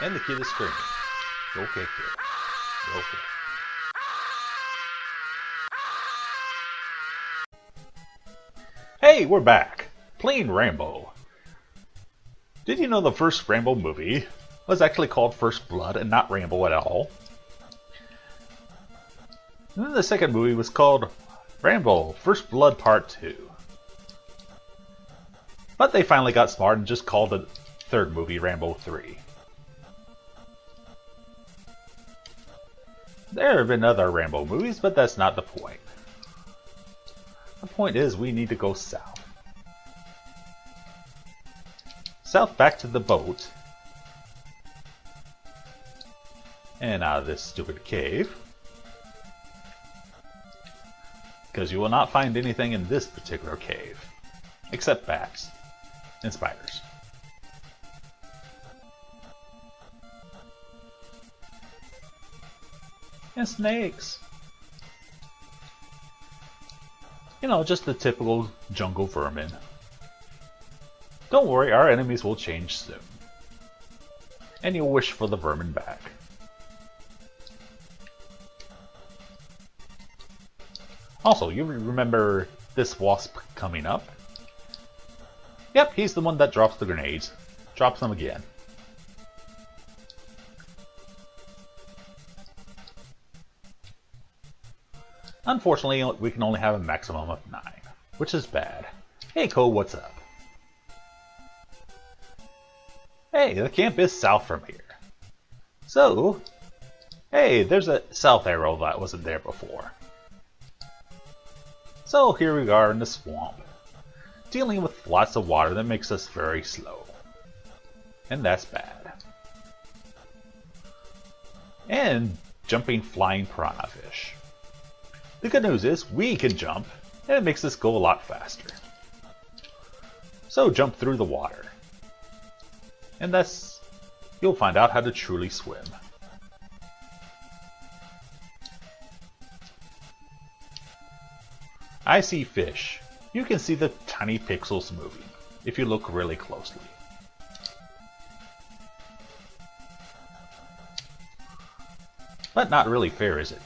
And the kid is screaming. Okay, kid. Okay. Hey, we're back. Playing Rambo. Did you know the first Rambo movie was actually called First Blood and not Rambo at all? And then the second movie was called Rambo First Blood Part 2. But they finally got smart and just called the third movie Rambo 3. There have been other Rambo movies, but that's not the point. The point is we need to go south. South back to the boat. And out of this stupid cave. Because you will not find anything in this particular cave. Except bats. And spiders. And snakes. You know, just the typical jungle vermin. Don't worry, our enemies will change soon. And you'll wish for the vermin back. Also, you remember this wasp coming up? Yep, he's the one that drops the grenades. Drops them again. Unfortunately, we can only have a maximum of 9, which is bad. Hey Cole, what's up? Hey, the camp is south from here. So, hey, there's a south arrow that wasn't there before. So here we are in the swamp, dealing with lots of water that makes us very slow. And that's bad. And jumping flying piranha fish. The good news is we can jump, and it makes us go a lot faster. So jump through the water. And that's... you'll find out how to truly swim. I see fish. You can see the tiny pixels moving, if you look really closely. But not really fair, is it?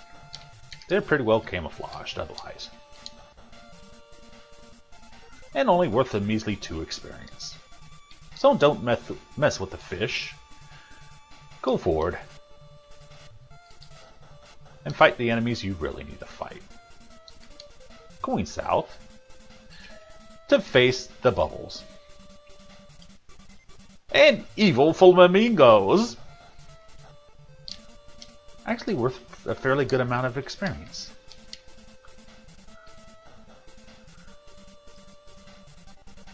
They're pretty well camouflaged otherwise. And only worth a measly 2 experience. So don't mess with the fish. Go forward. And fight the enemies you really need to fight. Going south. To face the bubbles. And evil flamingos! Actually worth a fairly good amount of experience.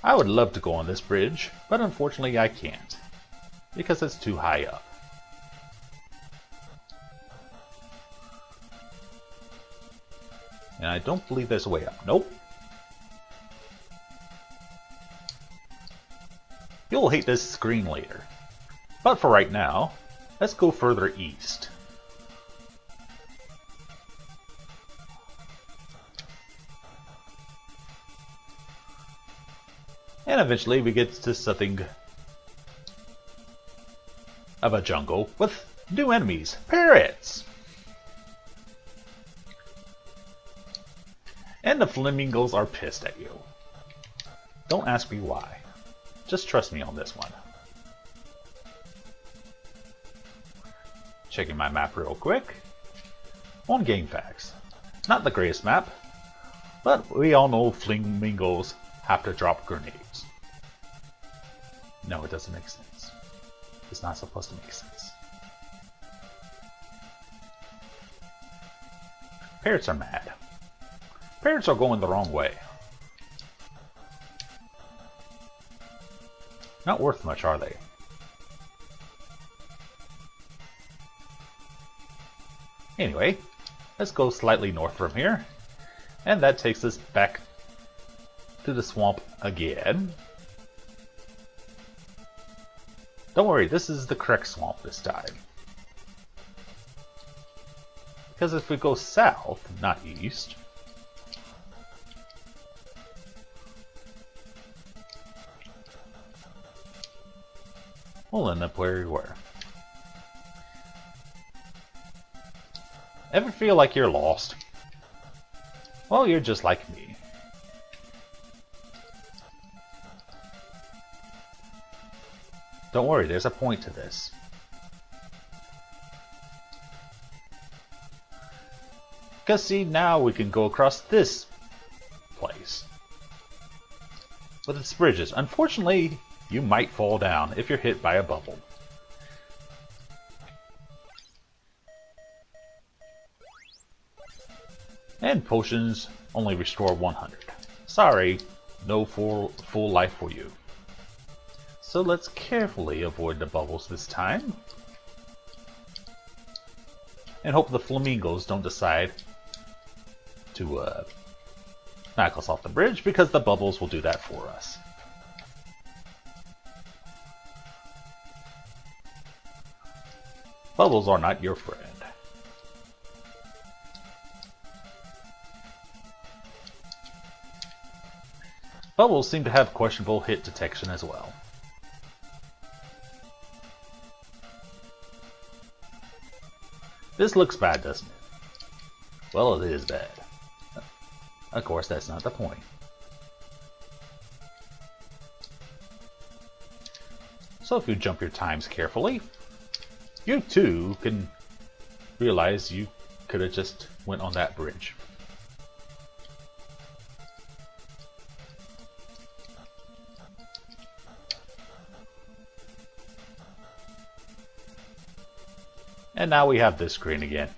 I would love to go on this bridge, but unfortunately I can't, because it's too high up. And I don't believe there's a way up. Nope. You'll hate this screen later. But for right now, let's go further east. And eventually we get to something of a jungle with new enemies, parrots! And the flamingos are pissed at you. Don't ask me why. Just trust me on this one. Checking my map real quick. On GameFAQs. Not the greatest map, but we all know flamingos have to drop grenades. No, it doesn't make sense. It's not supposed to make sense. Parrots are mad. Parrots are going the wrong way. Not worth much, are they? Anyway, let's go slightly north from here. And that takes us back to the swamp again. Don't worry, this is the correct swamp this time. Because if we go south, not east, we'll end up where we were. Ever feel like you're lost? Well, you're just like me. Don't worry, there's a point to this. Because see, now we can go across this place with its bridges. Unfortunately, you might fall down if you're hit by a bubble. And potions only restore 100. Sorry, no full life for you. So let's carefully avoid the bubbles this time. And hope the flamingos don't decide to knock us off the bridge, because the bubbles will do that for us. Bubbles are not your friend. Bubbles seem to have questionable hit detection as well. This looks bad, doesn't it? Well, it is bad. Of course, that's not the point. So if you jump your times carefully, you too can realize you could have just went on that bridge. And now we have this screen again.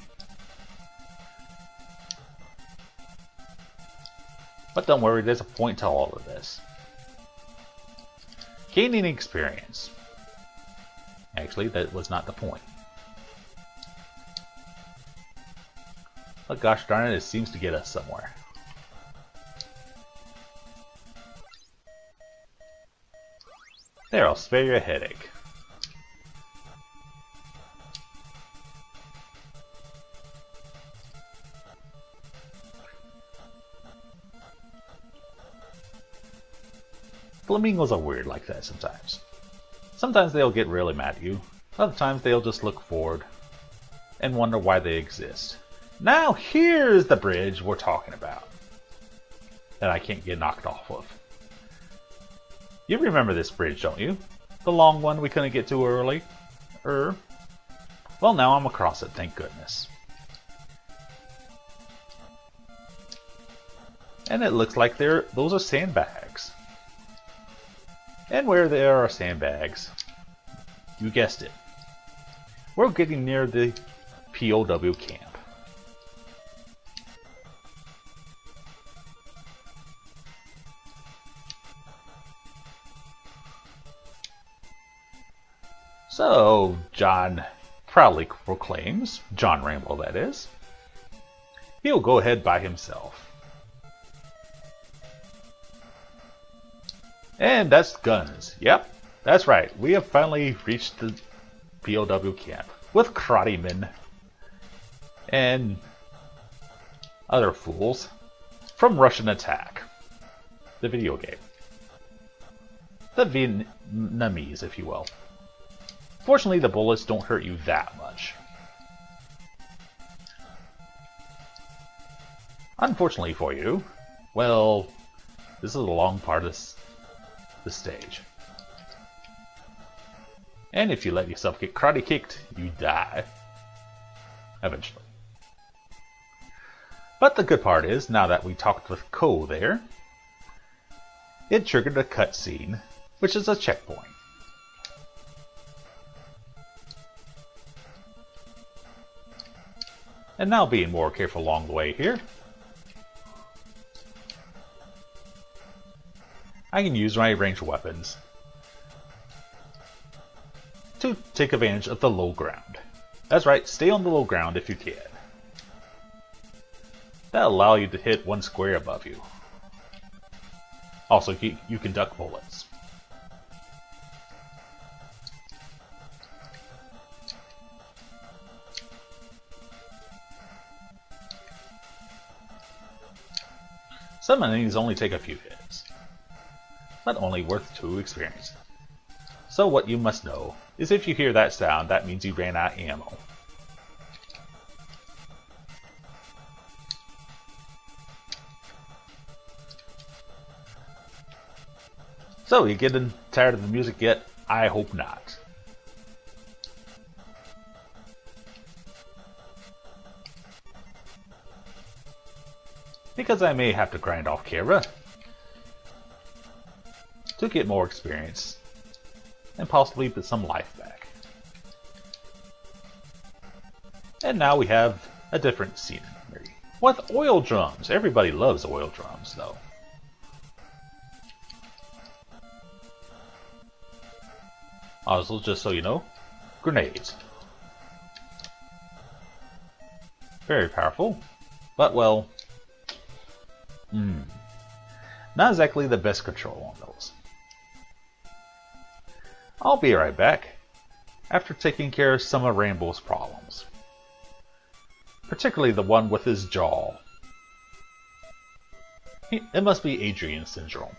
But don't worry, there's a point to all of this. Gaining experience. Actually, that was not the point. But gosh darn it seems to get us somewhere. There, I'll spare you a headache. Flamingos are weird like that sometimes. Sometimes they'll get really mad at you. Other times they'll just look forward and wonder why they exist. Now here's the bridge we're talking about that I can't get knocked off of. You remember this bridge, don't you? The long one we couldn't get to early? Well, now I'm across it, thank goodness. And it looks like those are sandbags. And where there are sandbags, you guessed it, we're getting near the POW camp. So, John proudly proclaims, John Rambo that is, he'll go ahead by himself. And that's guns. Yep, that's right. We have finally reached the POW camp with karate men and other fools from Russian Attack, the video game. The Vietnamese, if you will. Fortunately, the bullets don't hurt you that much. Unfortunately for you, well, this is a long part of the stage. And if you let yourself get karate kicked, you die. Eventually. But the good part is, now that we talked with Ko there, it triggered a cutscene, which is a checkpoint. And now being more careful along the way here, I can use my ranged weapons to take advantage of the low ground. That's right, stay on the low ground if you can. That'll allow you to hit one square above you. Also, you can duck bullets. Some enemies only take a few hits, but only worth 2 experience. So what you must know is if you hear that sound, that means you ran out of ammo. So, you getting tired of the music yet? I hope not. Because I may have to grind off camera to get more experience and possibly put some life back. And now we have a different scenery with oil drums. Everybody loves oil drums, though. Also, just so you know, grenades. Very powerful, but well, not exactly the best control on those. I'll be right back after taking care of some of Rambo's problems. Particularly the one with his jaw. It must be Adrian syndrome.